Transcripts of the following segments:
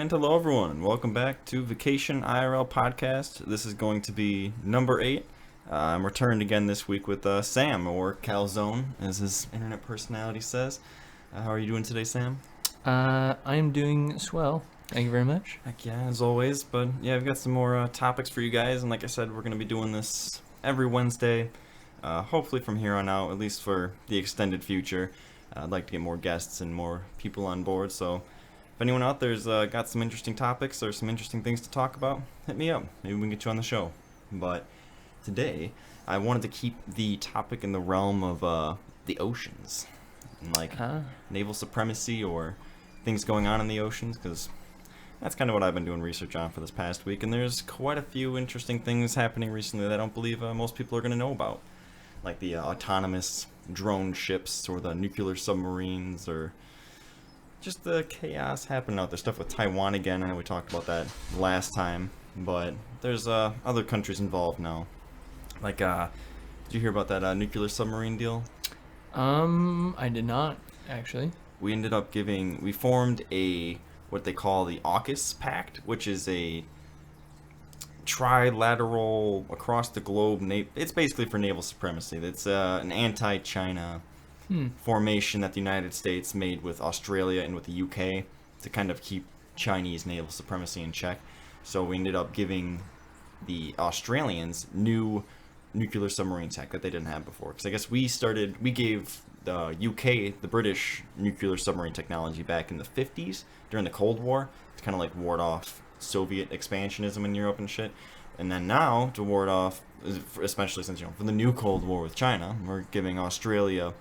And hello everyone, and welcome back to Vacation IRL podcast. This is going to be number 8. I'm returned again this week with Sam, or Khal Zone, as his internet personality says. How are you doing today, Sam? I'm doing swell. Thank you very much. Heck yeah, as always. But yeah, I've got some more topics for you guys, and like I said, we're going to be doing this every Wednesday, hopefully from here on out, at least for the extended future. I'd like to get more guests and more people on board, so if anyone out there's got some interesting topics or some interesting things to talk about, hit me up. Maybe we can get you on the show. But today, I wanted to keep the topic in the realm of the oceans, and like naval supremacy or things going on in the oceans, because that's kind of what I've been doing research on for this past week, and there's quite a few interesting things happening recently that I don't believe most people are going to know about, like the autonomous drone ships or the nuclear submarines, or just the chaos happening out there. Stuff with Taiwan again. I know we talked about that last time, but there's other countries involved now. Like, did you hear about that nuclear submarine deal? I did not, actually. We ended up we formed what they call the AUKUS Pact, which is a trilateral across the globe. It's basically for naval supremacy. It's an anti-China formation that the United States made with Australia and with the UK to kind of keep Chinese naval supremacy in check. So we ended up giving the Australians new nuclear submarine tech that they didn't have before. Because I guess we gave the UK, the British nuclear submarine technology back in the 50s during the Cold War to kind of like ward off Soviet expansionism in Europe and shit. And then now, to ward off, especially since, from the new Cold War with China, we're giving Australia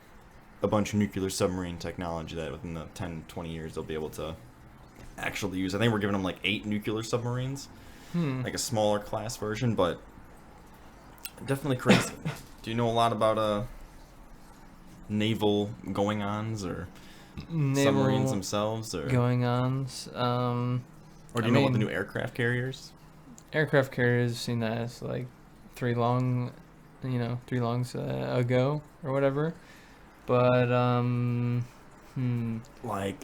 a bunch of nuclear submarine technology that within the 10, 20 years they'll be able to actually use. I think we're giving them like 8 nuclear submarines, like a smaller class version, but definitely crazy. Do you know a lot about naval going-ons or submarines themselves, or going-ons? Or do you know about the new aircraft carriers? Aircraft carriers, seen that as like three longs ago or whatever. But like,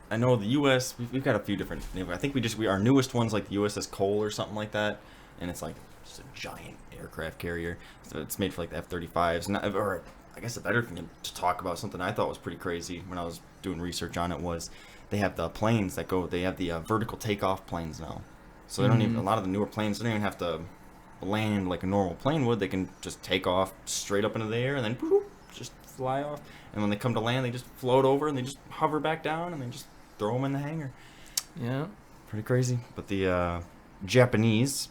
I know the U.S. We've got a few different. I think our newest one's like the USS Cole or something like that, and it's like just a giant aircraft carrier. So it's made for like the F-35s. Or I guess a better thing to talk about, something I thought was pretty crazy when I was doing research on it, was they have the planes that go. They have the vertical takeoff planes now, so they don't even. A lot of the newer planes, they don't even have to land like a normal plane would. They can just take off straight up into the air and then boop, just fly off. And when they come to land, they just float over and they just hover back down and they just throw them in the hangar. Yeah, pretty crazy. But the Japanese,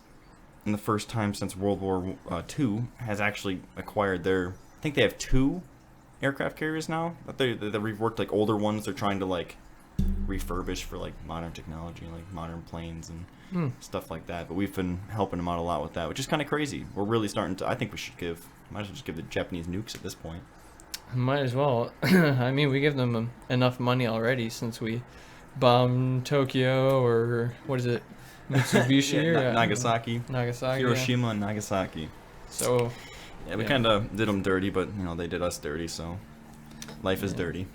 in the first time since World War II, has actually acquired I think they have 2 aircraft carriers now. They reworked like older ones. They're trying to like refurbish for like modern technology, like modern planes and stuff like that. But we've been helping them out a lot with that, which is kind of crazy. We're really starting to. I think we might as well just give the Japanese nukes at this point. Might as well. I mean, we give them enough money already since we bombed Tokyo, or what is it, Mitsubishi? Yeah, Nagasaki, Hiroshima, yeah. and Nagasaki. So yeah, we kind of did them dirty, but they did us dirty. So life is dirty.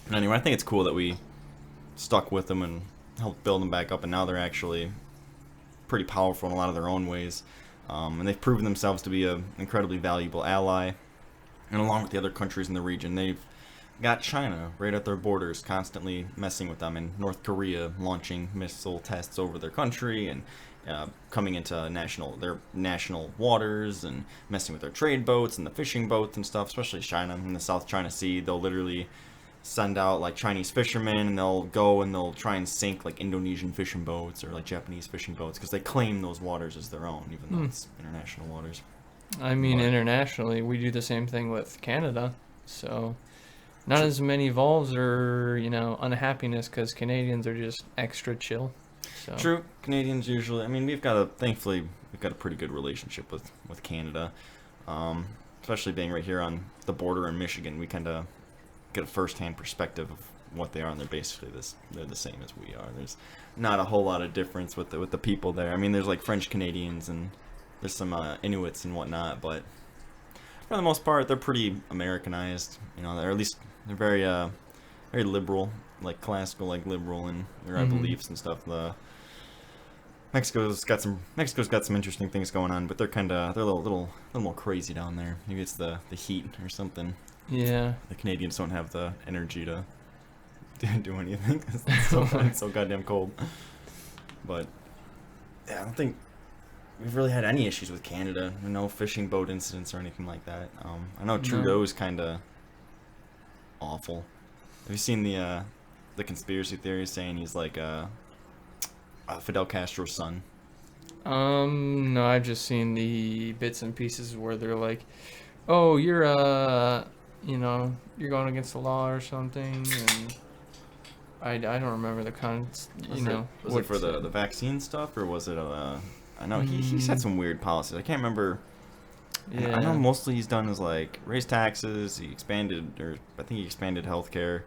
And anyway, I think it's cool that we stuck with them and helped build them back up, and now they're actually pretty powerful in a lot of their own ways. And they've proven themselves to be an incredibly valuable ally. And along with the other countries in the region, they've got China right at their borders, constantly messing with them, and North Korea launching missile tests over their country and coming into their national waters and messing with their trade boats and the fishing boats and stuff, especially China in the South China Sea. They'll literally send out like Chinese fishermen, and they'll go and they'll try and sink like Indonesian fishing boats or like Japanese fishing boats because they claim those waters as their own, even though it's international waters. I mean, internationally, we do the same thing with Canada. So not as many volves or unhappiness because Canadians are just extra chill. So. True. Canadians usually. I mean, thankfully we've got a pretty good relationship with Canada, especially being right here on the border in Michigan. We kind of get a first-hand perspective of what they are, and they're the same as we are. There's not a whole lot of difference with the people there. I mean, there's like French Canadians and there's some Inuits and whatnot, but for the most part, they're pretty Americanized. Or at least they're very liberal like classical, like liberal and their beliefs and stuff. Mexico's got some interesting things going on, but they're a little more crazy down there. Maybe it's the heat or something. Yeah. The Canadians don't have the energy to do anything. It's so goddamn cold. But yeah, I don't think we've really had any issues with Canada. No fishing boat incidents or anything like that. I know Trudeau's kind of awful. Have you seen the conspiracy theory saying he's like Fidel Castro's son? No, I've just seen the bits and pieces where they're like, "Oh, you're you're going against the law or something," and I don't remember the Was it for the vaccine stuff, or was it I know he's had some weird policies. I can't remember. Yeah. I know mostly he's done is like raise taxes. I think he expanded healthcare.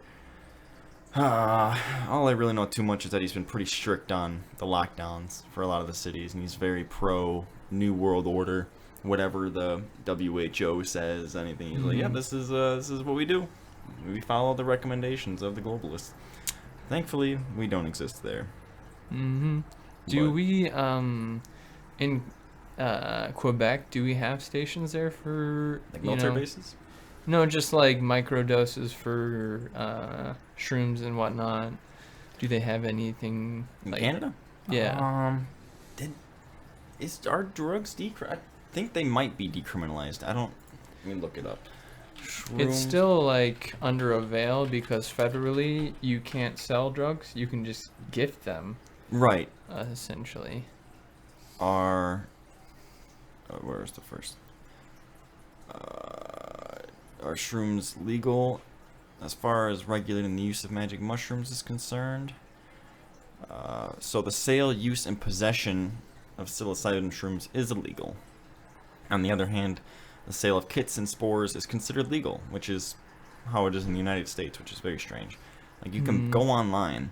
All I really know too much is that he's been pretty strict on the lockdowns for a lot of the cities, and he's very pro New World Order. Whatever the WHO says, anything, he's like, yeah, this is what we do. We follow the recommendations of the globalists. Thankfully, we don't exist there. Do we in Quebec? Do we have stations there for like military bases? No, just like micro doses for shrooms and whatnot. Do they have anything in like Canada? Yeah. Are drugs I think they might be decriminalized. Let me look it up. Shrooms. It's still like under a veil because federally you can't sell drugs. You can just gift them. Right. Essentially. Where's the first? Are shrooms legal as far as regulating the use of magic mushrooms is concerned? So the sale, use, and possession of psilocybin shrooms is illegal. On the other hand, the sale of kits and spores is considered legal, which is how it is in the United States, which is very strange. Like, you can go online,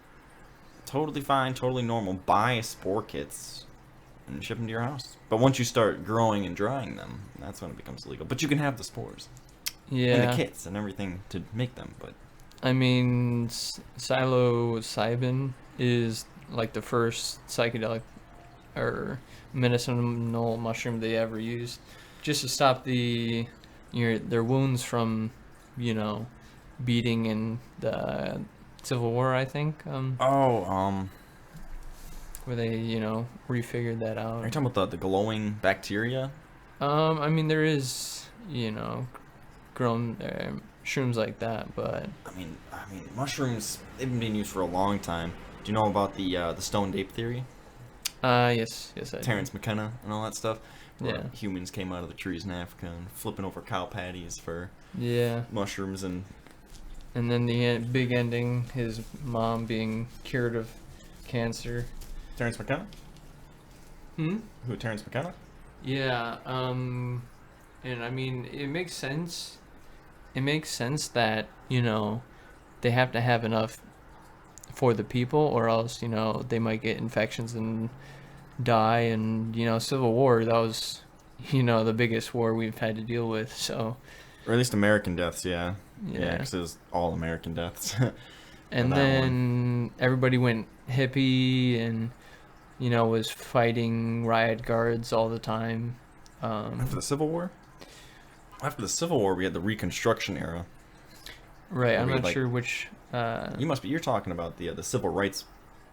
totally fine, totally normal, buy spore kits and ship them to your house. But once you start growing and drying them, that's when it becomes illegal. But you can have the spores. Yeah. And the kits and everything to make them, but... I mean, psilocybin is like the first psychedelic or medicinal mushroom they ever used, just to stop their wounds from, beating in the Civil War, I think. Where they, refigured that out. Are you talking about the glowing bacteria? I mean, there is, grown shrooms like that, but I mean, mushrooms, they've been being used for a long time. Do you know about the stoned ape theory? Yes, I do. Terence McKenna and all that stuff. Where Yeah. humans came out of the trees in Africa and flipping over cow patties for Yeah. mushrooms and And then the big ending, his mom being cured of cancer. Terence McKenna? Hmm? Who, Terence McKenna? Yeah. And I mean, it makes sense. It makes sense that, they have to have enough for the people, or else, they might get infections and die. And, Civil War, that was, the biggest war we've had to deal with. So, Or at least American deaths, yeah. yeah. Because it was all American deaths. And then everybody went hippie and, was fighting riot guards all the time. After the Civil War? After the Civil War, we had the Reconstruction era. Right, I'm not like- sure which. You're talking about the Civil Rights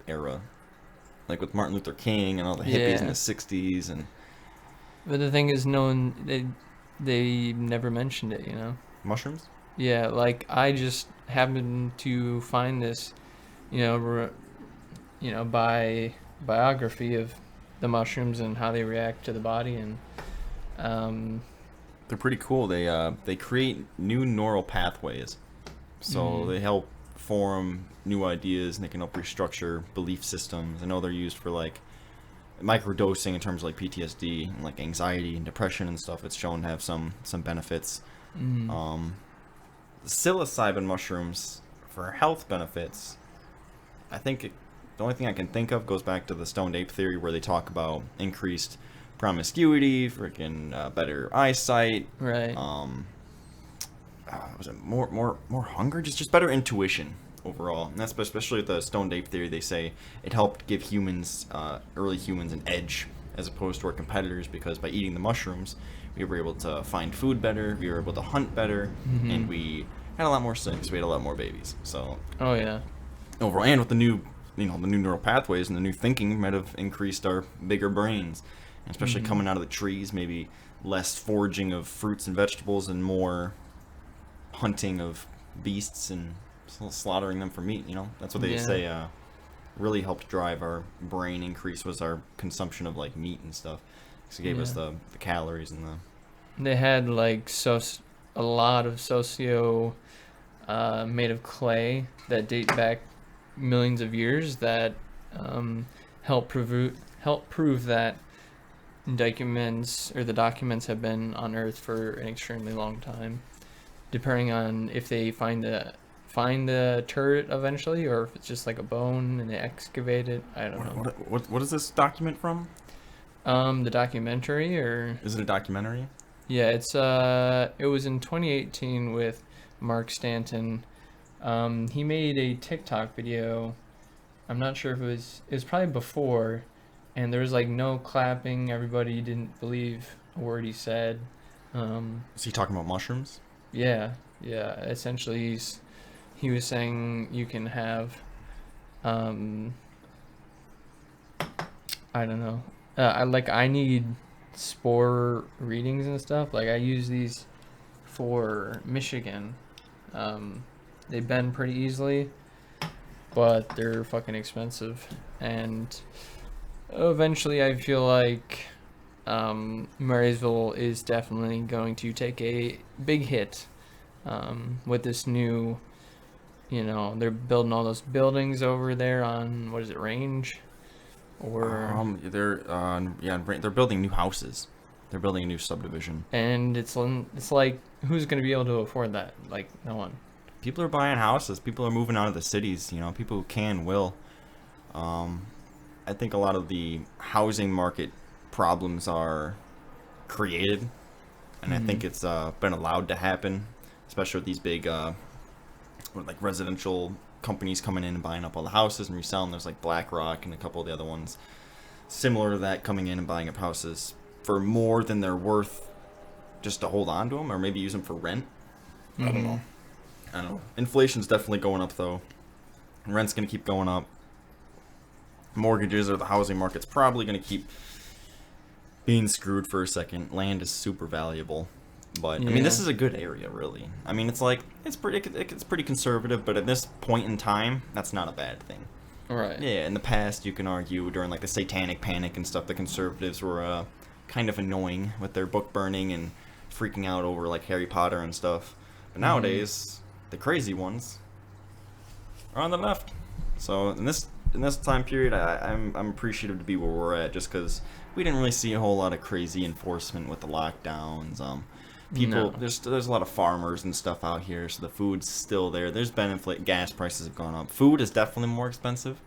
era. Like with Martin Luther King and all the hippies in Yeah. the 60s. And But the thing is, no one, they never mentioned it, mushrooms? Yeah, like I just happened to find this, biography of the mushrooms and how they react to the body, and They're pretty cool. They create new neural pathways. So they help form new ideas, and they can help restructure belief systems. I know they're used for like microdosing in terms of like PTSD and like anxiety and depression and stuff. It's shown to have some benefits. Psilocybin mushrooms for health benefits, I think the only thing I can think of goes back to the stoned ape theory, where they talk about increased promiscuity, freaking better eyesight, right. was it more hunger, just better intuition overall. And that's especially with the stone ape theory. They say it helped give humans, early humans, an edge as opposed to our competitors, because by eating the mushrooms, we were able to find food better, we were able to hunt better, and we had a lot more things. We had a lot more babies. So Oh yeah. overall, and with the new, the new neural pathways and the new thinking, might have increased our bigger brains, and especially coming out of the trees, maybe less foraging of fruits and vegetables and more hunting of beasts and slaughtering them for meat. That's what they say really helped drive our brain increase, was our consumption of like meat and stuff, because it gave us the calories and the. They had like a lot of socio made of clay that date back millions of years that help prove that the documents have been on Earth for an extremely long time, depending on if they find the turret eventually, or if it's just like a bone and they excavate it. I don't know. What is this document from? The documentary, or is it a documentary? Yeah, it was in 2018 with Mark Stanton. He made a TikTok video. I'm not sure if it was probably before, and there was like no clapping. Everybody didn't believe a word he said. Is he talking about mushrooms? Yeah. Essentially, he was saying you can have, I don't know. I need spore readings and stuff. Like I use these for Michigan. They bend pretty easily, but they're fucking expensive. And eventually I feel like Marysville is definitely going to take a big hit with this new, they're building all those buildings over there on, what is it, Range? Or they're building new houses. They're building a new subdivision. And it's like, who's going to be able to afford that? Like, no one. People are buying houses. People are moving out of the cities. People who can will. I think a lot of the housing market problems are created, and I think it's been allowed to happen, especially with these big residential companies coming in and buying up all the houses and reselling. There's like BlackRock and a couple of the other ones similar to that coming in and buying up houses for more than they're worth, just to hold on to them, or maybe use them for rent. I don't know. Inflation's definitely going up though. Rent's gonna keep going up. Mortgages or the housing market's probably gonna keep being screwed for a second. Land is super valuable. But I mean, this is a good area, really. I mean, it's pretty conservative, but at this point in time, that's not a bad thing. Right. Yeah, in the past, you can argue during like the Satanic Panic and stuff, the conservatives were kind of annoying with their book burning and freaking out over like Harry Potter and stuff. But nowadays, the crazy ones are on the left. So in this time period, I'm appreciative to be where we're at, just because we didn't really see a whole lot of crazy enforcement with the lockdowns. There's a lot of farmers and stuff out here, so the food's still there. There's been gas prices have gone up. Food is definitely more expensive.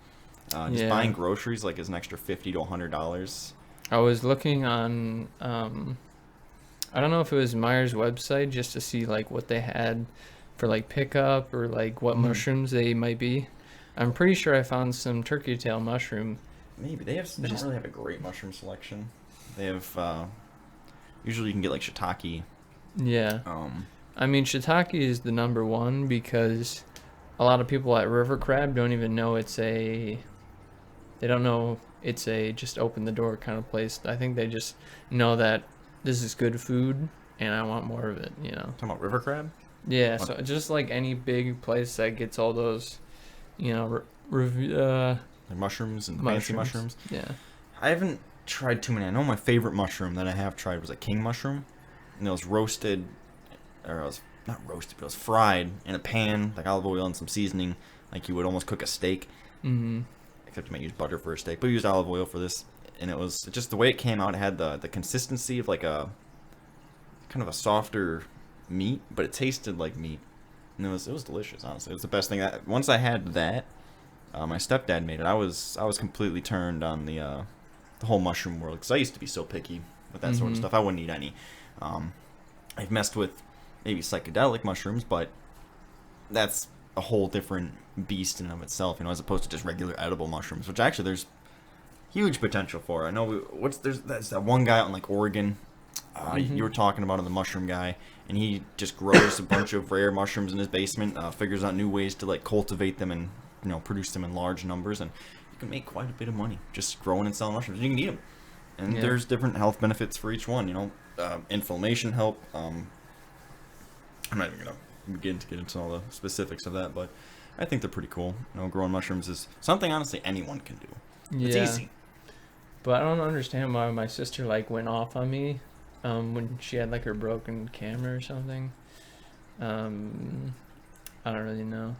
Just buying groceries is an extra $50 to $100. I was looking on, I don't know if it was Meyer's website, just to see like what they had for like pickup, or like what mushrooms they might be. I'm pretty sure I found some turkey tail mushroom. Maybe they don't really have a great mushroom selection. They have usually you can get like shiitake. Yeah. I mean, shiitake is the number one, because a lot of people at River Crab don't even know they don't know it's a just open the door kind of place. I think they just know that this is good food and I want more of it, Talking about river crab? Yeah, so just like any big place that gets all those, like mushrooms and fancy mushrooms. Yeah. I haven't tried too many. I know my favorite mushroom that I have tried was a king mushroom. And it was roasted, or it was not roasted, but it was fried in a pan, like olive oil and some seasoning, like you would almost cook a steak. Except you might use butter for a steak, but we used olive oil for this. And it was just the way it came out. It had the consistency of like a kind of a softer meat, but it tasted like meat. And it was delicious, honestly. It was the best thing. Once I had that, my stepdad made it. I was completely turned on the whole mushroom world, because I used to be so picky with that sort of stuff. I wouldn't eat any. I've messed with maybe psychedelic mushrooms, but that's a whole different beast in and of itself, as opposed to just regular edible mushrooms, which actually there's huge potential for. I know there's that one guy out in like Oregon. You were talking about him, the mushroom guy, and he just grows a bunch of rare mushrooms in his basement, figures out new ways to like cultivate them and produce them in large numbers, and you can make quite a bit of money just growing and selling mushrooms. You can eat them, and there's different health benefits for each one. Inflammation help. I'm not even gonna begin to get into all the specifics of that, but I think they're pretty cool. Growing mushrooms is something honestly anyone can do. It's easy. But I don't understand why my sister like went off on me when she had like her broken camera or something. I don't really know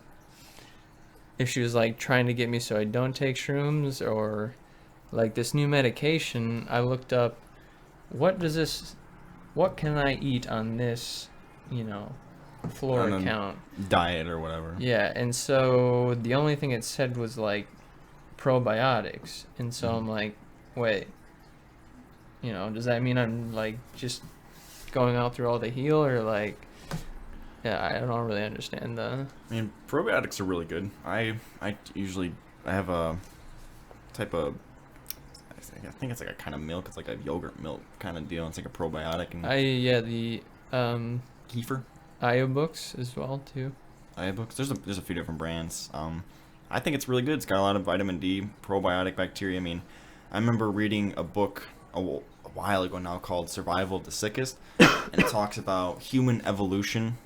if she was like trying to get me so I don't take shrooms, or like this new medication. I looked up what can I eat on this, flora count diet or whatever. Yeah, and so the only thing it said was like probiotics, and so I'm like, wait, does that mean I'm like just going out through all the heal, or like, I don't really understand the. I mean, probiotics are really good. I have a type of, I think it's like a kind of milk. It's like a yogurt milk kind of deal. It's like a probiotic. And the kefir. iBooks as well too. iBooks. There's a few different brands. I think it's really good. It's got a lot of vitamin D, probiotic bacteria. I mean, I remember reading a book a while ago now called Survival of the Sickest, and it talks about human evolution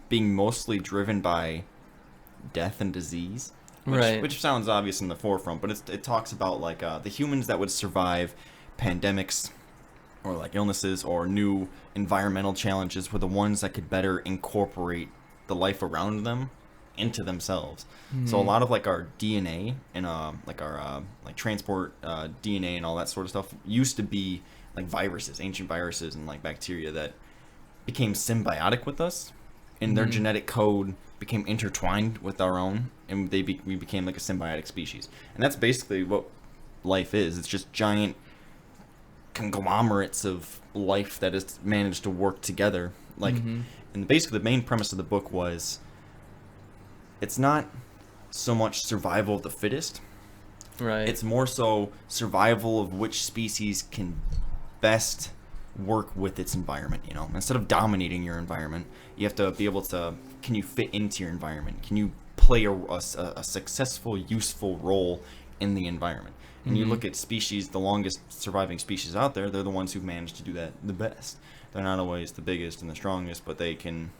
being mostly driven by death and disease, which sounds obvious in the forefront, but it talks about like the humans that would survive pandemics or like illnesses or new environmental challenges were the ones that could better incorporate the life around them into themselves. So a lot of like our DNA and like our like transport DNA and all that sort of stuff used to be like viruses, ancient viruses and like bacteria that became symbiotic with us, and their genetic code became intertwined with our own, and we became like a symbiotic species. And that's basically what life is. It's just giant conglomerates of life that has managed to work together. Like, and basically the main premise of the book was, it's not so much survival of the fittest. Right. It's more so survival of which species can best work with its environment. Instead of dominating your environment, you have to be able to, can you fit into your environment? Can you play a successful, useful role in the environment? And you look at species, the longest surviving species out there, they're the ones who've managed to do that the best. They're not always the biggest and the strongest, but they can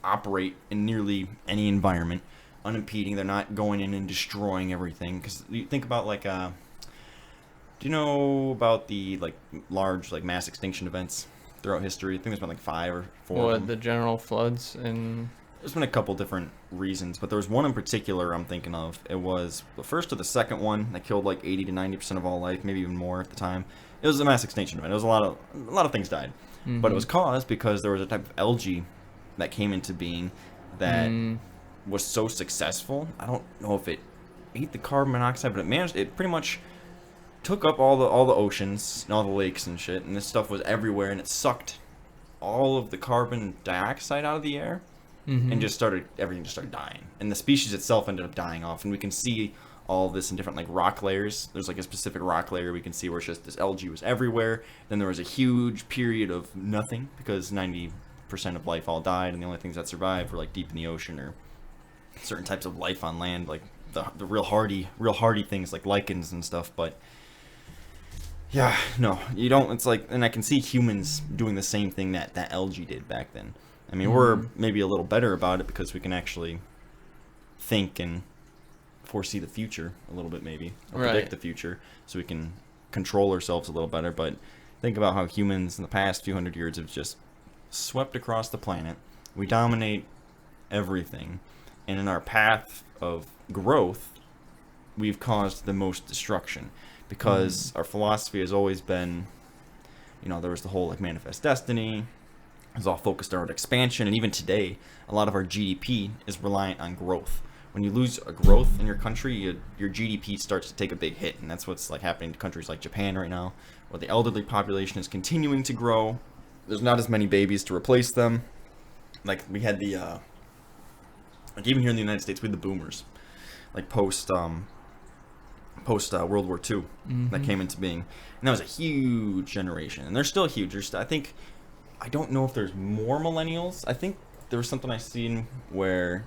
operate in nearly any environment unimpeding. They're not going in and destroying everything. Because you think about like, do you know about the like large like mass extinction events throughout history? I think there's been like 5 or 4 of them. The general floods and. There's been a couple different reasons, but there was one in particular I'm thinking of. It was the first or the second one that killed like 80 to 90% of all life, maybe even more at the time. It was a mass extinction event. It was a lot of things died, but it was caused because there was a type of algae that came into being that was so successful. I don't know if it ate the carbon monoxide, but it pretty much took up all the oceans and all the lakes and shit, and this stuff was everywhere, and it sucked all of the carbon dioxide out of the air. And everything just started dying, and the species itself ended up dying off. And we can see all of this in different like rock layers. There's like a specific rock layer we can see where it's just this algae was everywhere. Then there was a huge period of nothing because 90% of life all died, and the only things that survived were like deep in the ocean or certain types of life on land, like the real hardy things like lichens and stuff. But yeah, no, you don't. It's like, and I can see humans doing the same thing that algae did back then. I mean, we're maybe a little better about it because we can actually think and foresee the future a little bit, maybe, or predict the future, so we can control ourselves a little better. But think about how humans in the past few hundred years have just swept across the planet. We dominate everything, and in our path of growth, we've caused the most destruction because our philosophy has always been, there was the whole like manifest destiny. It's all focused on expansion, and even today, a lot of our GDP is reliant on growth. When you lose a growth in your country, your GDP starts to take a big hit, and that's what's like happening to countries like Japan right now, where the elderly population is continuing to grow. There's not as many babies to replace them. Like we had the Like even here in the United States, we had the boomers, like post World War II, that came into being, and that was a huge generation, and they're still huge. I think, I don't know if there's more millennials. I think there was something I seen where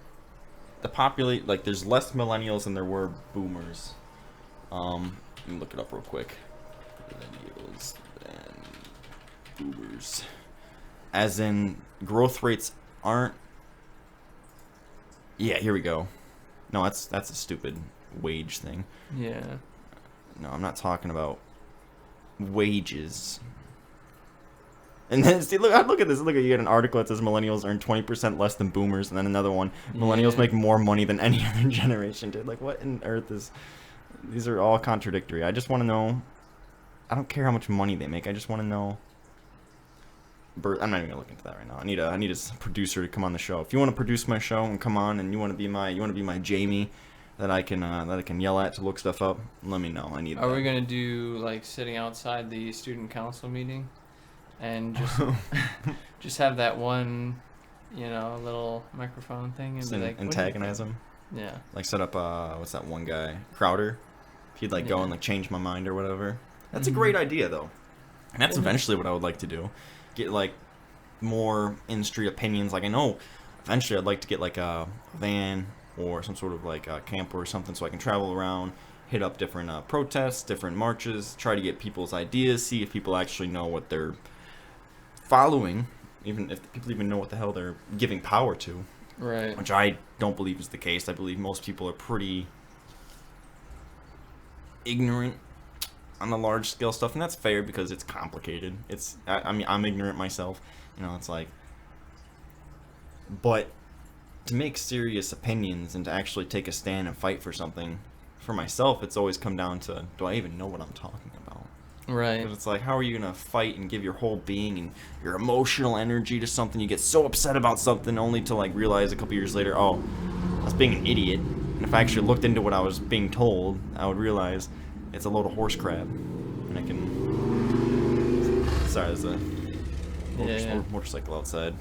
there's less millennials than there were boomers. Let me look it up real quick. Millennials and boomers, as in growth rates aren't. Yeah, here we go. No, that's a stupid wage thing. Yeah. No, I'm not talking about wages. And then see, look at this. Look, you get an article that says millennials earn 20% less than boomers, and then another one, millennials make more money than any other generation. Dude, like what in earth is? These are all contradictory. I just want to know. I don't care how much money they make. I just want to know. I'm not even gonna look into that right now. I need a producer to come on the show. If you want to produce my show and come on, and you want to be my Jamie, that I can yell at to look stuff up, let me know. I need. Are we gonna do like sitting outside the student council meeting, and just have that one, little microphone thing, and be like antagonize them? Yeah. Like set up what's that one guy, Crowder? If he'd go and change my mind or whatever. That's a great idea though, and that's eventually what I would like to do. Get more in-street opinions. Like I know eventually I'd like to get a van or some sort of a camper or something, so I can travel around, hit up different protests, different marches, try to get people's ideas, see if people actually know what they're following, even if people even know what the hell they're giving power to. Right. Which I don't believe is the case. I believe most people are pretty ignorant on the large scale stuff, and that's fair because it's complicated. I mean, I'm ignorant myself. It's but to make serious opinions and to actually take a stand and fight for something for myself, it's always come down to, do I even know what I'm talking about? Right. Because it's how are you going to fight and give your whole being and your emotional energy to something? You get so upset about something only to realize a couple years later, oh, I was being an idiot. And if I actually looked into what I was being told, I would realize it's a load of horse crap. And I can... Sorry, there's a motorcycle outside.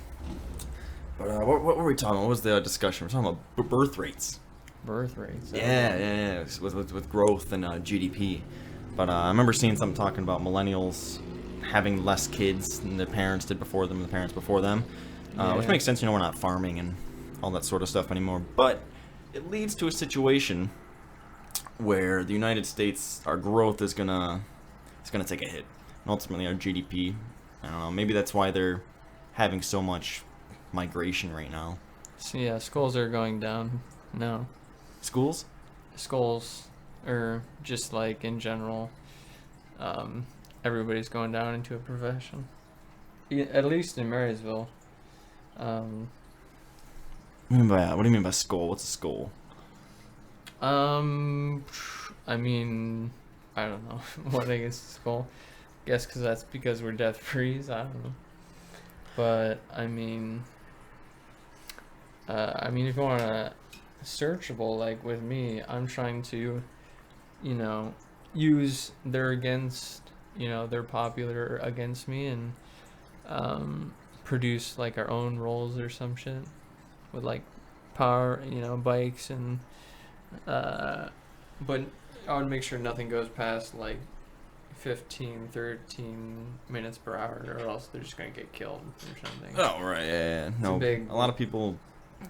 But what were we talking about? What was the discussion? We're talking about birth rates. Birth rates. Yeah. With growth and GDP. But I remember seeing something talking about millennials having less kids than their parents did before them and the parents before them. Which makes sense, we're not farming and all that sort of stuff anymore. But it leads to a situation where the United States, our growth is gonna take a hit. And ultimately our GDP, I don't know, maybe that's why they're having so much migration right now. So yeah, schools are going down now. Schools? Schools, or just in general, everybody's going down into a profession. At least in Marysville. What do you mean by skull? What's a skull? I mean, I don't know what I guess skull. Guess because we're death freeze. I don't know. But if you want to searchable with me, I'm trying to, use they're against, they're popular against me, and produce our own roles or some shit with power, bikes and but I would make sure nothing goes past 15, 13 minutes per hour, or else they're just gonna get killed or something. Oh right, yeah. No, a lot of people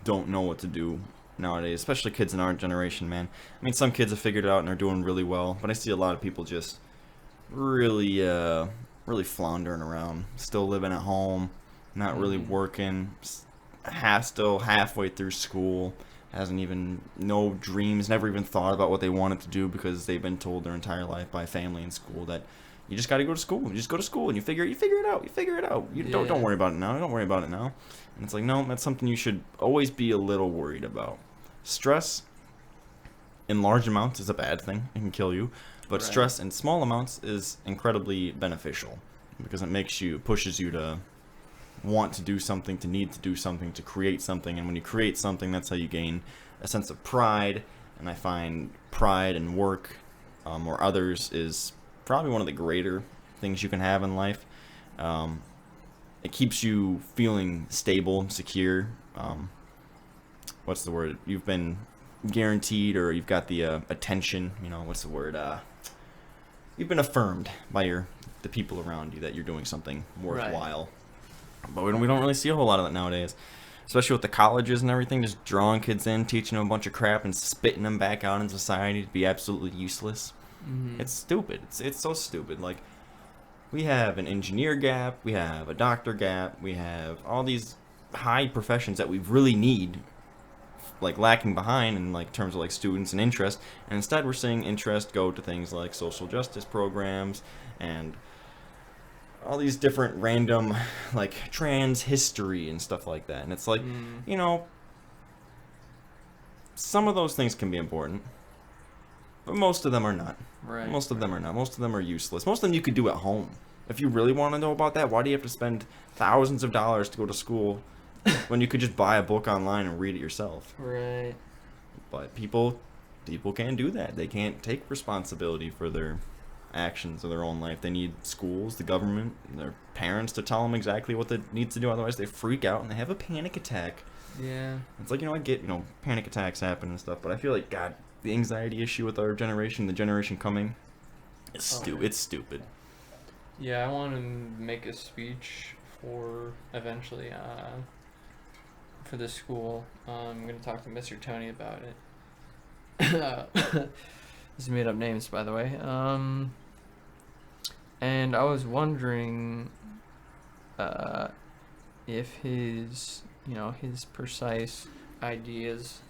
don't know what to do nowadays, especially kids in our generation, man. I mean, some kids have figured it out and are doing really well, but I see a lot of people just really floundering around, still living at home, not really working, still halfway through school, no dreams, never even thought about what they wanted to do because they've been told their entire life by family and school that you just got to go to school. You just go to school and you figure it out. Don't worry about it now. Don't worry about it now. And it's no, that's something you should always be a little worried about. Stress in large amounts is a bad thing. It can kill you. But stress in small amounts is incredibly beneficial because it pushes you to want to do something, to need to do something, to create something. And when you create something, that's how you gain a sense of pride. And I find pride in work or others is probably one of the greater things you can have in life. It keeps you feeling stable, secure. what's the word? You've been guaranteed, or you've got the attention. What's the word? You've been affirmed by the people around you that you're doing something worthwhile. Right. But we don't really see a whole lot of that nowadays, especially with the colleges and everything, just drawing kids in, teaching them a bunch of crap, and spitting them back out in society to be absolutely useless. Mm-hmm. It's stupid. It's so stupid. Like, we have an engineer gap, we have a doctor gap, we have all these high professions that we really need, like, lacking behind in, like, terms of, like, students and interest, and instead we're seeing interest go to things like social justice programs and all these different random, like, trans history and stuff like that. And it's like, some of those things can be important, but most of them are not. Right. Most of them are not. Most of them are useless. Most of them you could do at home. If you really want to know about that, why do you have to spend thousands of dollars to go to school when you could just buy a book online and read it yourself? Right. But people can't do that. They can't take responsibility for their actions of their own life. They need schools, the government, their parents to tell them exactly what they need to do. Otherwise, they freak out and they have a panic attack. Yeah. It's like, I get, panic attacks happen and stuff, but I feel like, God, the anxiety issue with our generation, the generation coming, is it's stupid. Yeah, I want to make a speech for eventually for the school. I'm going to talk to Mr. Tony about it. These made up names, by the way. And I was wondering if his precise ideas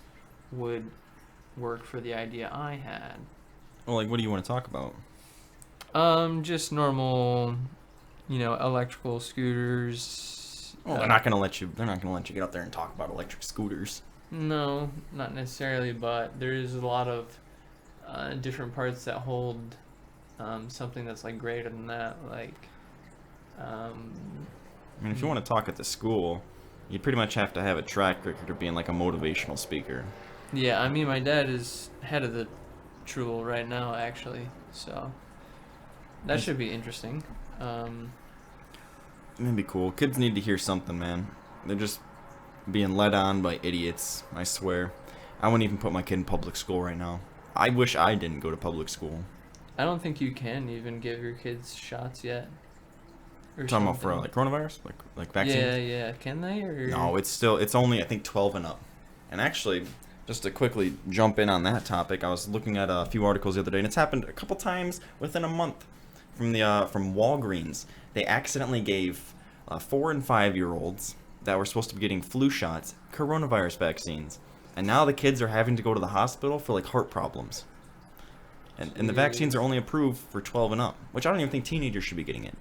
would work for the idea I had. Well, like, what do you want to talk about? Just normal, electrical scooters. Well, they're not gonna let you get up there and talk about electric scooters. No, not necessarily, but there is a lot of different parts that hold something that's like greater than that. Like, I mean, if you want to talk at the school, you pretty much have to have a track record of being like a motivational speaker. Yeah, I mean, my dad is head of the Truel right now, actually, so that should be interesting. It'd be cool. Kids need to hear something, man. They're just being led on by idiots, I swear. I wouldn't even put my kid in public school right now. I wish I didn't go to public school. I don't think you can even give your kids shots yet. Talking about for like coronavirus, like vaccines. Yeah. Can they? Or? No, it's only I think 12 and up. And actually, just to quickly jump in on that topic, I was looking at a few articles the other day, and it's happened a couple times within a month. From Walgreens, they accidentally gave 4 and 5-year-olds that were supposed to be getting flu shots coronavirus vaccines, and now the kids are having to go to the hospital for like heart problems. And the vaccines are only approved for 12 and up, which I don't even think teenagers should be getting it.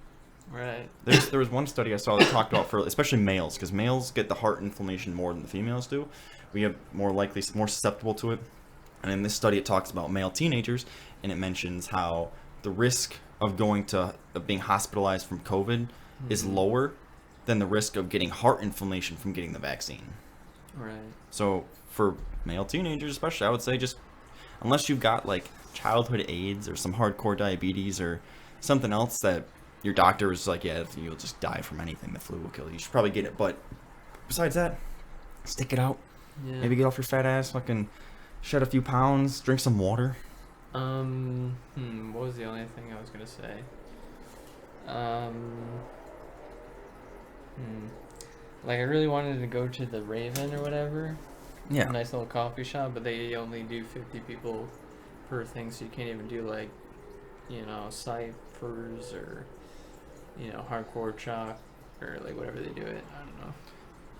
Right. There was one study I saw that talked about for especially males, because males get the heart inflammation more than the females do. We have more susceptible to it. And in this study, it talks about male teenagers, and it mentions how the risk of being hospitalized from COVID is lower than the risk of getting heart inflammation from getting the vaccine. Right. So for male teenagers especially, I would say just unless you've got like childhood AIDS or some hardcore diabetes or something else that your doctor is like, yeah, you'll just die from anything, the flu will kill you, you should probably get it. But besides that, stick it out. Yeah. Maybe get off your fat ass, fucking shed a few pounds, drink some water. What was the only thing I was gonna say? Like, I really wanted to go to the Raven or whatever. Yeah. A nice little coffee shop, but they only do 50 people per thing, so you can't even do like, ciphers or, hardcore chalk or like whatever they do it. I don't know.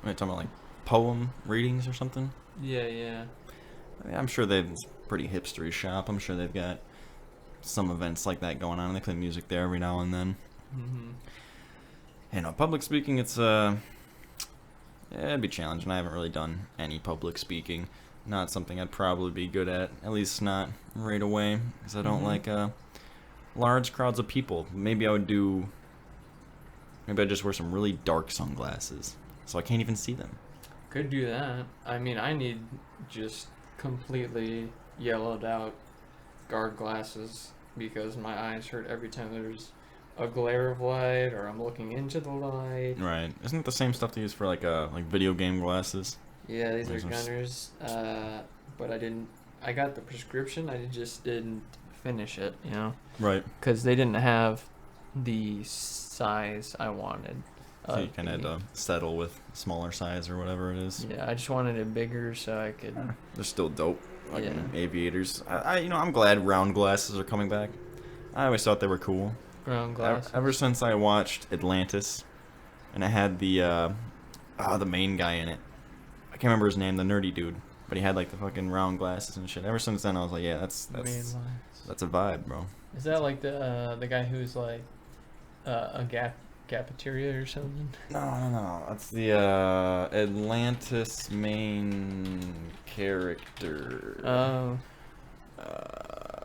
Are you talking about like poem readings or something? Yeah. I mean, I'm sure they've pretty hipstery shop. I'm sure they've got some events like that going on. They play music there every now and then. Public speaking, it'd be challenging. I haven't really done any public speaking. Not something I'd probably be good at least not right away, because I don't like large crowds of people. Maybe I'd just wear some really dark sunglasses so I can't even see them. Could do that. I mean, I need just completely yellowed out guard glasses because my eyes hurt every time there's a glare of light or I'm looking into the light. Right. Isn't it the same stuff they use for like video game glasses? Yeah, these are Those are gunners. But I didn't. I got the prescription. I just didn't finish it. You know. Right. Because they didn't have the size I wanted. So you kind of had to settle with smaller size or whatever it is. Yeah, I just wanted it bigger so I could. They're still dope. Like Yeah. aviators. I'm glad round glasses are coming back. I always thought they were cool. Ground glass. Ever since I watched Atlantis, and it had the main guy in it. I can't remember his name, the nerdy dude, but he had like the fucking round glasses and shit. Ever since then, I was like, yeah, that's a vibe, bro. Is that like the guy who's like a cafeteria or something? No. That's the Atlantis main character. Oh.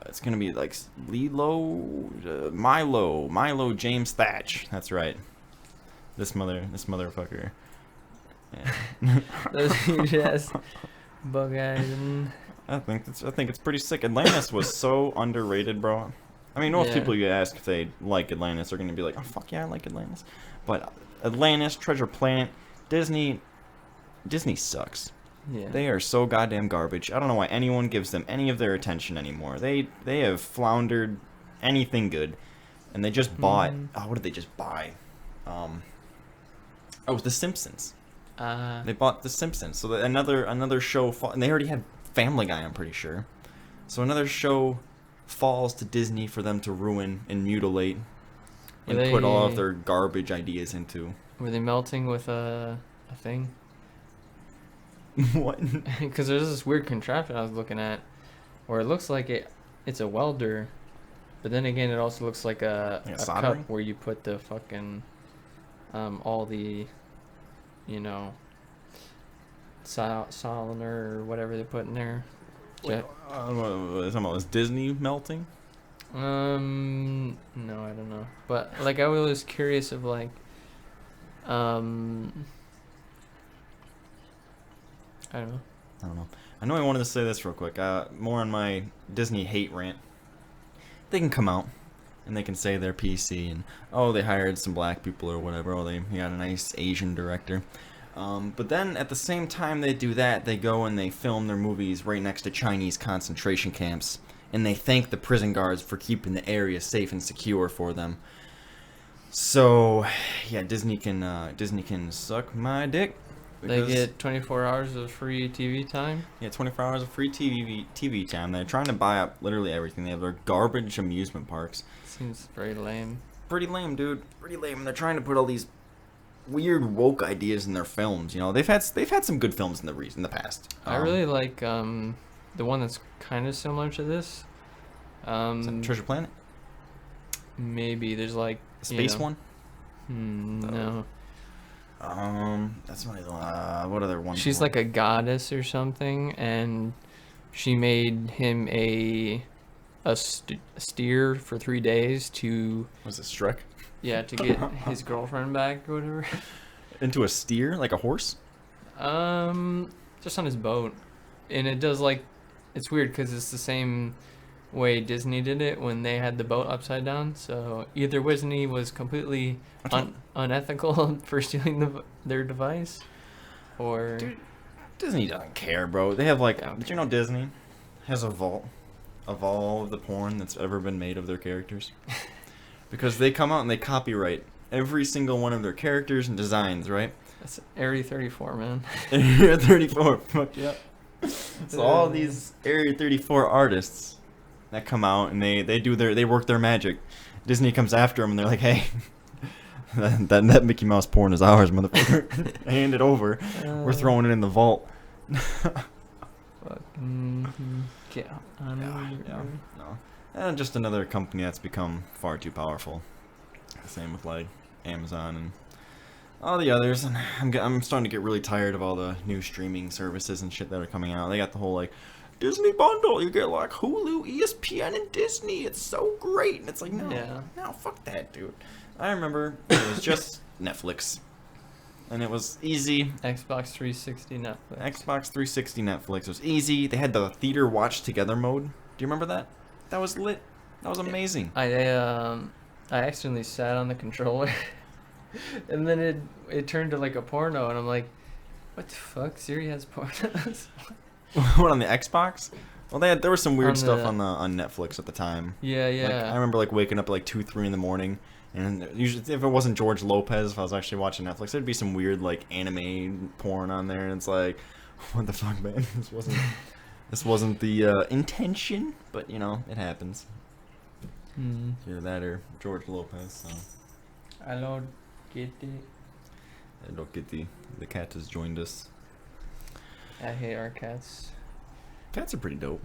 It's gonna be like Milo James Thatch. That's right. This motherfucker. Yeah. Those huge ass bug eyes. And... I think it's pretty sick. Atlantis was so underrated, bro. I mean, most people you ask if they like Atlantis are gonna be like, oh fuck yeah, I like Atlantis. But Atlantis, Treasure Planet, Disney sucks. Yeah. They are so goddamn garbage. I don't know why anyone gives them any of their attention anymore. They have floundered anything good, and they just bought. Oh, what did they just buy? It was The Simpsons. They bought The Simpsons, so that another show. And they already had Family Guy, I'm pretty sure. So another show falls to Disney for them to ruin and mutilate, and put all of their garbage ideas into. Were they melting with a thing? What? Because there's this weird contraption I was looking at, where it looks like it's a welder, but then again it also looks like a cup where you put the fucking all the, you know, solenoid or whatever they put in there. Is Disney melting? No, I don't know. But like I was curious of like, I don't know. I know I wanted to say this real quick. More on my Disney hate rant. They can come out and they can say they're PC and they hired some black people or whatever. They got a nice Asian director. But then at the same time they do that, they go and they film their movies right next to Chinese concentration camps, and they thank the prison guards for keeping the area safe and secure for them. So, yeah, Disney can suck my dick. They get 24 hours of free TV time? Yeah, 24 hours of free TV time. They're trying to buy up literally everything. They have their garbage amusement parks. Seems very lame. Pretty lame, dude. Pretty lame. And they're trying to put all these weird woke ideas in their films. You know, they've had some good films in the past. I really like the one that's kind of similar to this. Is that Treasure Planet? Maybe there's like Space one. No. That's one. What other one? She's like a goddess or something, and she made him a steer for 3 days to. Was it Shrek? Yeah, to get his girlfriend back or whatever. Into a steer, like a horse? Just on his boat, and it does like, it's weird because it's the same way Disney did it when they had the boat upside down. So either Disney was completely unethical for stealing their device, or dude, Disney doesn't care, bro. They have like, did you know Disney has a vault of all of the porn that's ever been made of their characters? Because they come out and they copyright every single one of their characters and designs, right? That's Area 34, man. Area 34, fuck yeah. So all these Area 34 artists that come out and they work their magic. Disney comes after them and they're like, hey, that Mickey Mouse porn is ours, motherfucker. Hand it over. We're throwing it in the vault. Yeah. No. And just another company that's become far too powerful. Same with like Amazon and all the others. And I'm starting to get really tired of all the new streaming services and shit that are coming out. They got the whole like Disney bundle. You get like Hulu, ESPN, and Disney. It's so great. And it's like, no, fuck that, dude. I remember it was just Netflix. And it was easy. Xbox 360 Netflix. Xbox 360 Netflix was easy. They had the theater watch together mode. Do you remember that? That was lit. That was amazing. I accidentally sat on the controller, and then it turned to like a porno, and I'm like, What the fuck? Siri has porn. What, on the Xbox? Well, there was some weird On stuff the- on Netflix at the time. Yeah, yeah. Like, I remember like waking up at like 2, 3 in the morning, and usually if it wasn't George Lopez, if I was actually watching Netflix, there'd be some weird like anime porn on there, and it's like, what the fuck, man? This wasn't the intention, but you know, it happens. Either that or George Lopez. So Hello, Kitty. look at the cat has joined us. I hate our cats. Cats are pretty dope.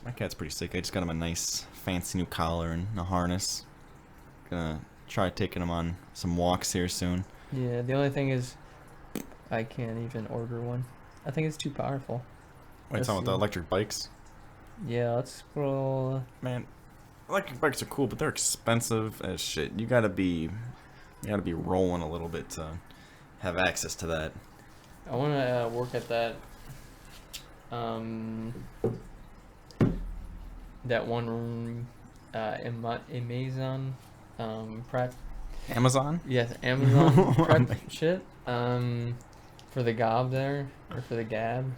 My cat's pretty sick. I just got him a nice fancy new collar and a harness. Gonna try taking him on some walks here soon. Yeah, the only thing is, I can't even order one. I think it's too powerful. Wait, it's on with the electric bikes? Yeah, let's scroll. Man, electric bikes are cool, but they're expensive as shit. You gotta be rolling a little bit to have access to that. I want to work at that. That one Amazon prep. Amazon? Yes, Amazon prep shit. For the gob there, or for the gab,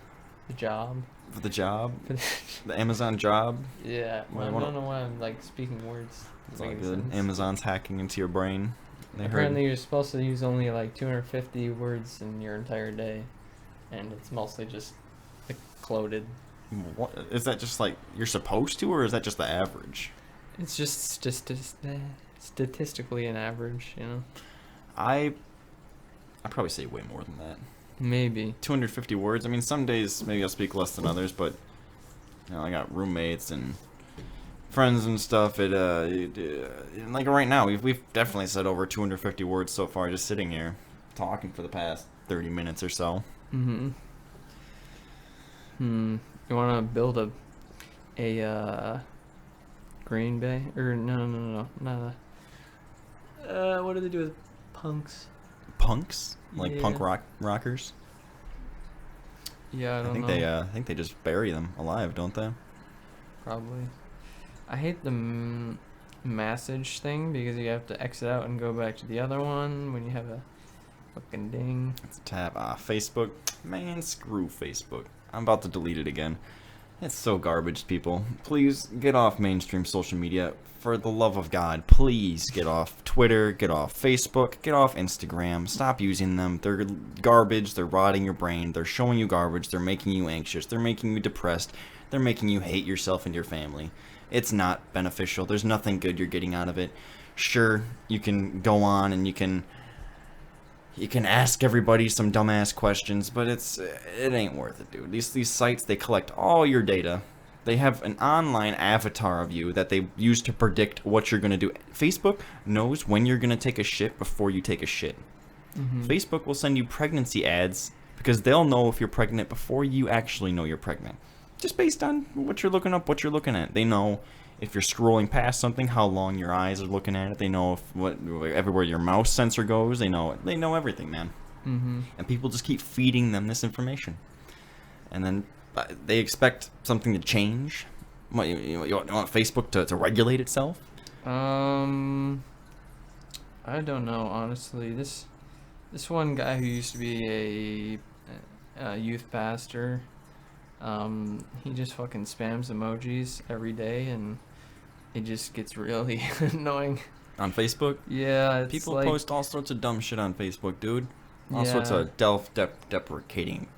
the job. For the job? For The Amazon job? Yeah, Wait, I what- don't know why I'm like speaking words. It's Doesn't all make good. sense. Amazon's hacking into your brain. They Apparently, heard. you're supposed to use only like 250 words in your entire day, and it's mostly just cloded. What, is that just like you're supposed to, or is that just the average? It's just statistically an average, you know. I probably say way more than that. Maybe. 250 words. I mean, some days maybe I'll speak less than others, but you know, I got roommates and friends and stuff. Like right now, we've definitely said over 250 words so far, just sitting here talking for the past 30 minutes or so. You want to build a Green Bay or no, what do they do with punks? Punks, like Yeah. punk rockers. Yeah, I don't know. I think they just bury them alive, don't they? Probably. I hate the message thing because you have to exit out and go back to the other one when you have a fucking ding. It's a tab. Facebook. Man, screw Facebook. I'm about to delete it again. It's so garbage, people. Please get off mainstream social media. For the love of God, please get off Twitter, get off Facebook, get off Instagram. Stop using them. They're garbage. They're rotting your brain. They're showing you garbage. They're making you anxious. They're making you depressed. They're making you hate yourself and your family. It's not beneficial. There's nothing good you're getting out of it. Sure, you can go on and you can ask everybody some dumbass questions, but it ain't worth it, dude. These sites, they collect all your data. They have an online avatar of you that they use to predict what you're going to do. Facebook knows when you're going to take a shit before you take a shit. Facebook will send you pregnancy ads because they'll know if you're pregnant before you actually know you're pregnant. Just based on what you're looking up, what you're looking at. They know if you're scrolling past something, how long your eyes are looking at it. They know everywhere your mouse sensor goes. They know everything, man. And people just keep feeding them this information, and then they expect something to change. What, you want Facebook to regulate itself? I don't know, honestly. This one guy who used to be a youth pastor, he just fucking spams emojis every day, and it just gets really annoying. On Facebook? Yeah, it's People like, post all sorts of dumb shit on Facebook, dude. All Yeah. sorts of deprecating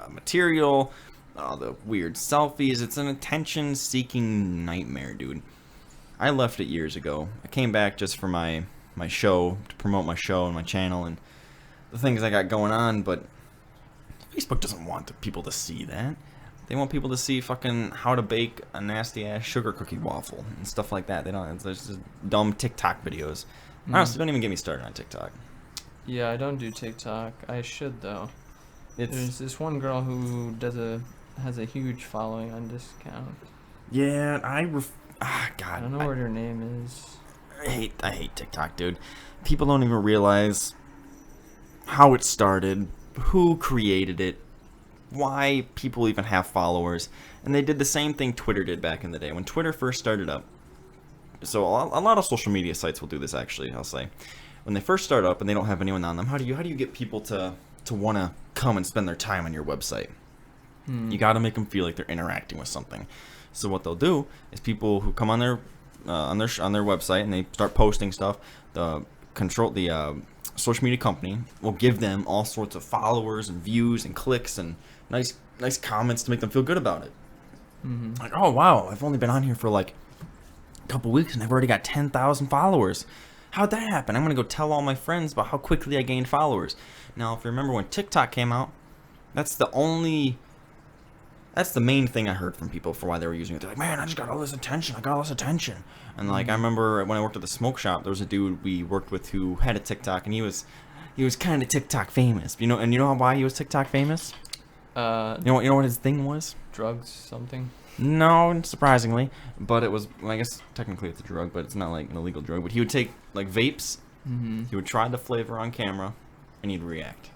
material, the weird selfies. It's an attention-seeking nightmare, dude. I left it years ago. I came back just for my show, to promote my show and my channel and the things I got going on, but Facebook doesn't want the people to see that. They want people to see fucking how to bake a nasty-ass sugar cookie waffle and stuff like that. They don't. There's just dumb TikTok videos. Honestly, don't even get me started on TikTok. Yeah, I don't do TikTok. I should though. It's There's this one girl who has a huge following on this account. yeah. God. I don't know what her name is. I hate TikTok, dude. People don't even realize how it started, who created it, why people even have followers. And they did the same thing Twitter did back in the day when Twitter first started up. So a lot of social media sites will do this, actually. I'll say when they first start up and they don't have anyone on them, how do you get people to to want to come and spend their time on your website. You got to make them feel like they're interacting with something. So what they'll do is people who come on their website and they start posting stuff, the social media company will give them all sorts of followers and views and clicks and nice comments to make them feel good about it. Like, oh wow, I've only been on here for like a couple weeks and I've already got 10,000 followers. How'd that happen? I'm gonna go tell all my friends about how quickly I gained followers. Now, if you remember when TikTok came out, that's the main thing I heard from people for why they were using it. They're like, man, I just got all this attention. And like, I remember when I worked at the smoke shop, there was a dude we worked with who had a TikTok, and he was kind of TikTok famous. You know why he was TikTok famous? You know what his thing was? Drugs, something. No, surprisingly, but it was. Well, I guess technically it's a drug, but it's not like an illegal drug. But he would take like vapes. He would try the flavor on camera, and he'd react.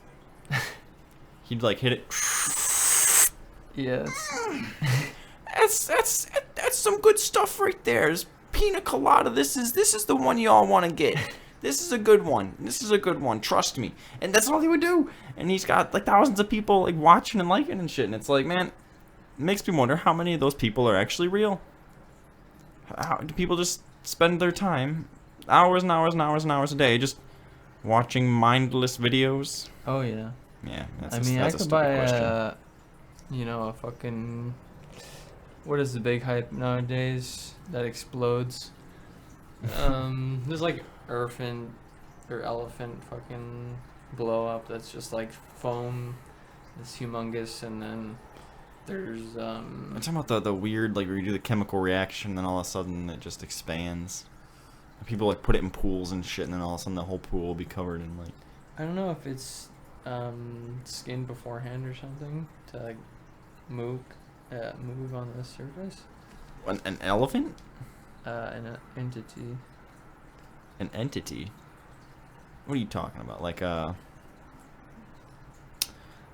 He'd like hit it. Yes. That's some good stuff right there. There's pina colada. This is the one y'all want to get. This is a good one. Trust me. And that's all he would do. And he's got like thousands of people like watching and liking and shit. And it's like, man, it makes me wonder how many of those people are actually real. How do people just spend their time, hours and hours and hours and hours a day, just watching mindless videos? Oh yeah. Yeah. I could buy a fucking. What is the big hype nowadays that explodes? There's like elephant fucking blow up that's just like foam. It's humongous, and then there's I'm talking about the weird, like, where you do the chemical reaction, and then all of a sudden it just expands. People like put it in pools and shit, and then all of a sudden the whole pool will be covered in like. I don't know if it's skinned beforehand or something to like move on the surface. An elephant? An entity. An entity? What are you talking about? Like I'm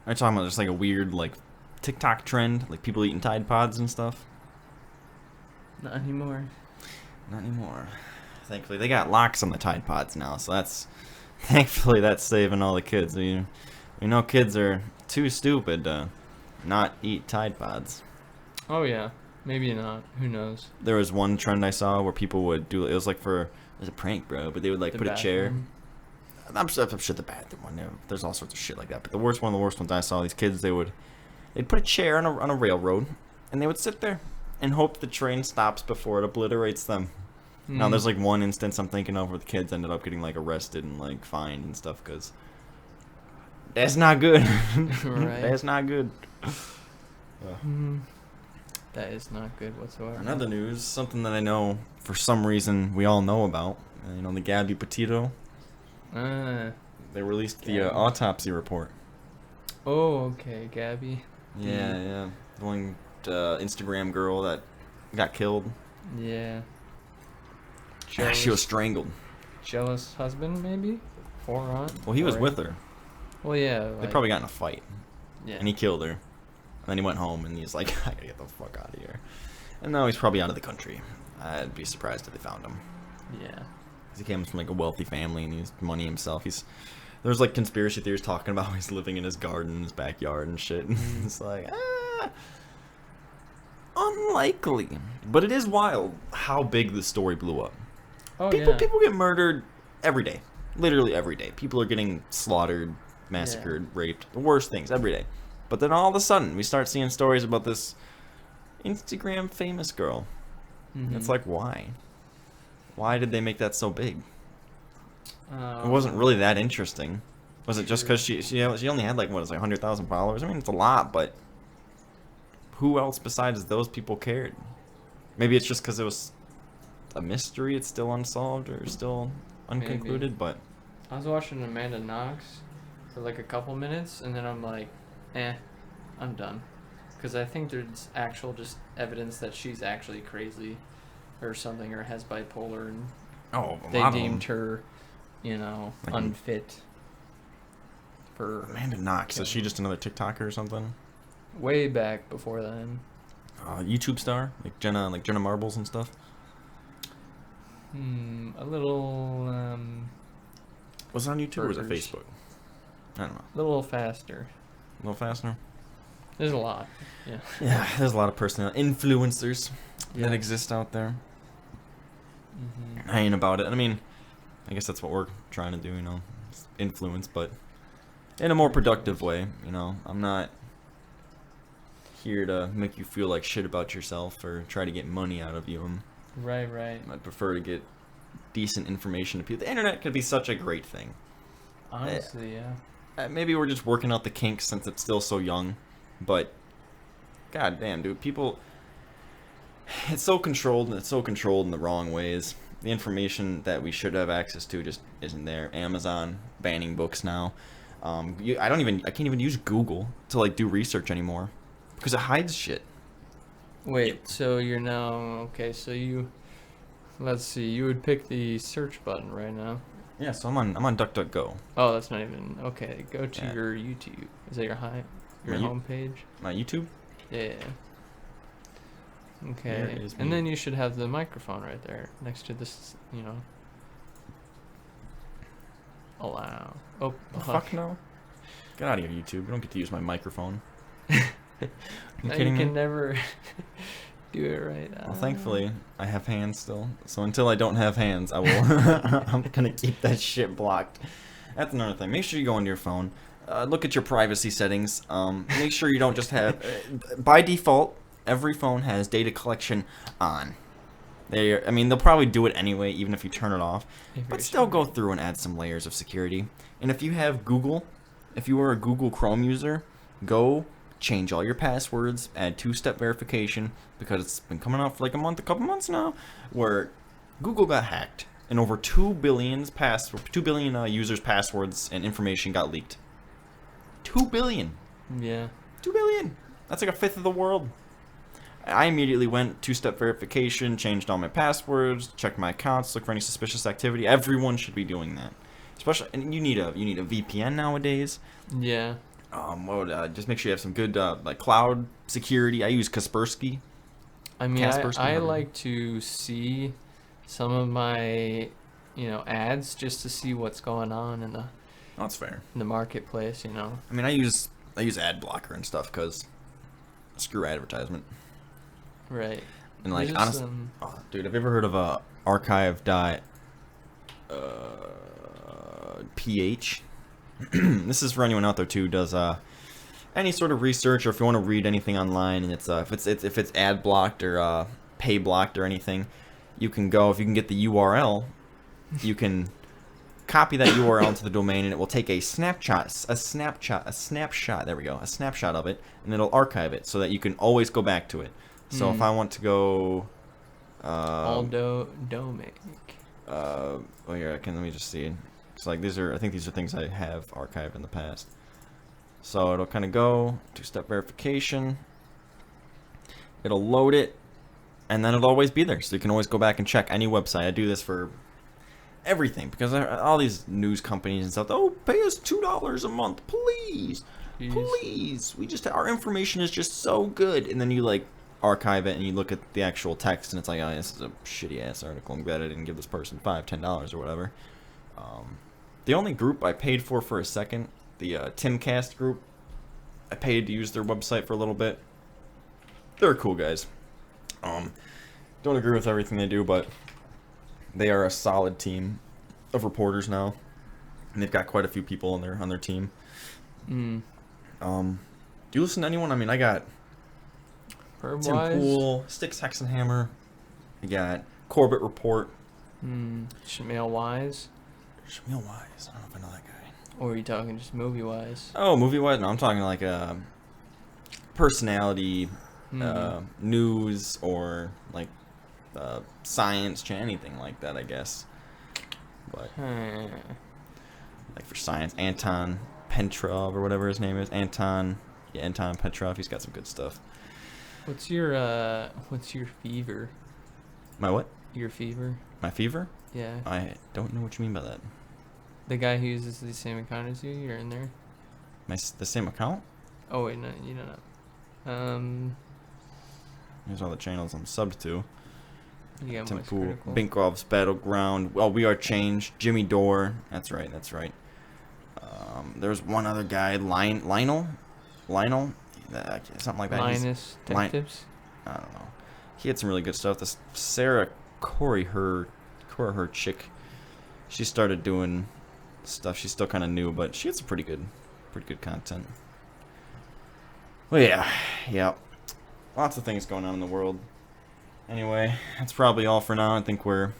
talking about just like a weird like TikTok trend, like people eating Tide Pods and stuff. Not anymore. Not anymore. Thankfully, they got locks on the Tide Pods now, so thankfully that's saving all the kids. We know kids are too stupid to not eat Tide Pods. Oh yeah, maybe not. Who knows? There was one trend I saw where people would do it. Was like it was a prank, bro. But they would like put a chair. I'm sure the bathroom one. There's all sorts of shit like that. But one of the worst ones I saw. These kids, they'd put a chair on a railroad, and they would sit there and hope the train stops before it obliterates them. Now there's like one instance I'm thinking of where the kids ended up getting like arrested and like fined and stuff because that's not good. Right. That's not good. That is not good whatsoever. In other news, something that I know for some reason we all know about, the Gabby Petito. They released the autopsy report. Oh, okay, Gabby. Yeah. The one Instagram girl that got killed. Yeah. She was strangled. Jealous husband, maybe? Well, he was with her. Well, yeah. They probably got in a fight. Yeah. And he killed her. And then he went home and he's like, I gotta get the fuck out of here. And now he's probably out of the country. I'd be surprised if they found him. Yeah. 'Cause he came from like a wealthy family and he's money himself. There's like conspiracy theories talking about how he's living in his garden, in his backyard and shit. It's like, unlikely. But it is wild how big the story blew up. Oh, People get murdered every day. Literally every day. People are getting slaughtered, massacred, raped. The worst things every day. But then all of a sudden, we start seeing stories about this Instagram famous girl. It's like, why? Why did they make that so big? It wasn't really that interesting. Was it just because she only had like 100,000 followers? I mean, it's a lot, but who else besides those people cared? Maybe it's just because it was a mystery. It's still unsolved or still unconcluded. Maybe. But I was watching Amanda Knox for like a couple minutes, and then I'm like, I'm done, because I think there's actual just evidence that she's actually crazy or something, or has bipolar, and they deemed her, like unfit for Amanda Knox. Is she just another TikToker or something? Way back before then. YouTube star, like Jenna Marbles and stuff. A little. Was it on YouTube or was it Facebook? I don't know. A little faster. A little faster. There's a lot. Yeah. Yeah, there's a lot of personal influencers Yeah. that exist out there. Mm-hmm. I ain't about it. I mean, I guess that's what we're trying to do, you know, influence, but in a more productive way, you know. I'm not here to make you feel like shit about yourself or try to get money out of you. Right. I'd prefer to get decent information to people. The internet could be such a great thing. Honestly, yeah. Maybe we're just working out the kinks since it's still so young, but god damn, dude, people, it's so controlled, and it's so controlled in the wrong ways. The information that we should have access to just isn't there. Amazon banning books now. I can't even use Google to like do research anymore because it hides shit. Wait, so you're now okay? So let's see. You would pick the search button right now. Yeah, so I'm on DuckDuckGo. Oh, that's not even okay. Go to Yeah. your YouTube. Is that your My home page? My YouTube. Yeah. There Okay. is And me. then you should have the microphone right there next to this. You know. Allow. Oh. Fuck no. Get out of here, YouTube. You don't get to use my microphone. You kidding can me? never do it right. Well, thankfully, I have hands still. So until I don't have hands, I will. I'm gonna keep that shit blocked. That's another thing. Make sure you go into your phone. Look at your privacy settings. Make sure you don't just have. By default, every phone has data collection on. They'll probably do it anyway, even if you turn it off. But still go through and add some layers of security. And if you have Google, if you are a Google Chrome user, go change all your passwords, add two-step verification, because it's been coming out for like a couple months now, where Google got hacked and over 2 billion users' passwords and information got leaked. 2 billion. Yeah. 2 billion. That's like a fifth of the world. I immediately went two-step verification, changed all my passwords, checked my accounts, look for any suspicious activity. Everyone should be doing that. Especially, and you need a VPN nowadays. Yeah. Just make sure you have some good like cloud security. I use Kaspersky. I mean, Kaspersky, I whatever. like to see some of my, ads just to see what's going on in That's fair. the marketplace. You know. I mean, I use ad blocker and stuff because screw advertisement. Right. And like Just, honestly, dude, have you ever heard of archive.ph? This is for anyone out there too who does any sort of research, or if you want to read anything online, and it's if it's ad blocked or pay blocked or anything, you can go, if you can get the URL, you can copy that URL to the domain, and it will take a snapshot there we go, a snapshot of it, and it'll archive it so that you can always go back to it. So if I want to go Domic. Here, let me just see. It's like I think these are things I have archived in the past. So it'll kind of go two-step verification. It'll load it, and then it'll always be there, so you can always go back and check any website. I do this for everything because all these news companies and stuff. Oh, pay us $2 a month, please, Jeez. please. Our information is just so good, and then you like archive it and you look at the actual text, and it's like, oh, this is a shitty ass article. I'm glad I didn't give this person $5-10 or whatever. The only group I paid for a second, the Timcast group, I paid to use their website for a little bit. They're cool guys. Don't agree with everything they do, but they are a solid team of reporters now, and they've got quite a few people on their team. Mm. Do you listen to anyone? I mean, I got Tim Pool, Styx Hexenhammer. I got Corbett Report. Shemale Wise. Shmuel Wise. I don't know if I know that guy. Or are you talking just movie wise? Oh, movie wise? No, I'm talking like a personality, news, or like science, anything like that, I guess. But like for science, Anton Petrov or whatever his name is, Anton Petrov. He's got some good stuff. What's your fever? My what? Your fever? My fever? Yeah. I don't know what you mean by that. The guy who uses the same account as you, you're in there? The same account? Oh wait, no, you don't know. Here's all the channels I'm subbed to. You got Tim Most Pool, Critical. Binkov's Battleground. Well, We Are Change. Jimmy Dore. That's right. There's one other guy, Lionel, something like that. Linus Tech Tips. I don't know. He had some really good stuff. This Sarah Corey, her chick, she started doing stuff. She's still kind of new, but she had some pretty good content. Well, yeah. Lots of things going on in the world. Anyway, that's probably all for now. I think we're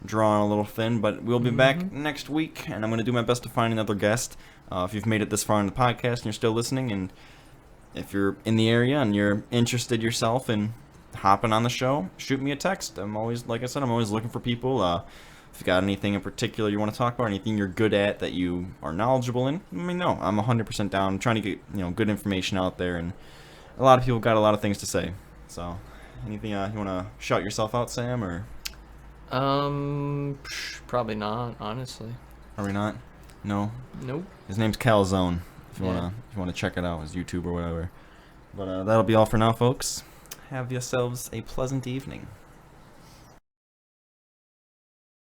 drawing a little thin, but we'll be back next week, and I'm going to do my best to find another guest. If you've made it this far in the podcast and you're still listening, and if you're in the area and you're interested yourself in hopping on the show, shoot me a text. I'm always, like I said, I'm always looking for people. If you've got anything in particular you want to talk about, anything you're good at that you are knowledgeable in, let me know. I'm 100% down. I'm trying to get good information out there, and a lot of people got a lot of things to say. So, anything you want to shout yourself out, Sam, or? Probably not, honestly. Are we not? No. Nope. His name's Khal Zone. If you wanna check it out, his YouTube or whatever. But that'll be all for now, folks. Have yourselves a pleasant evening.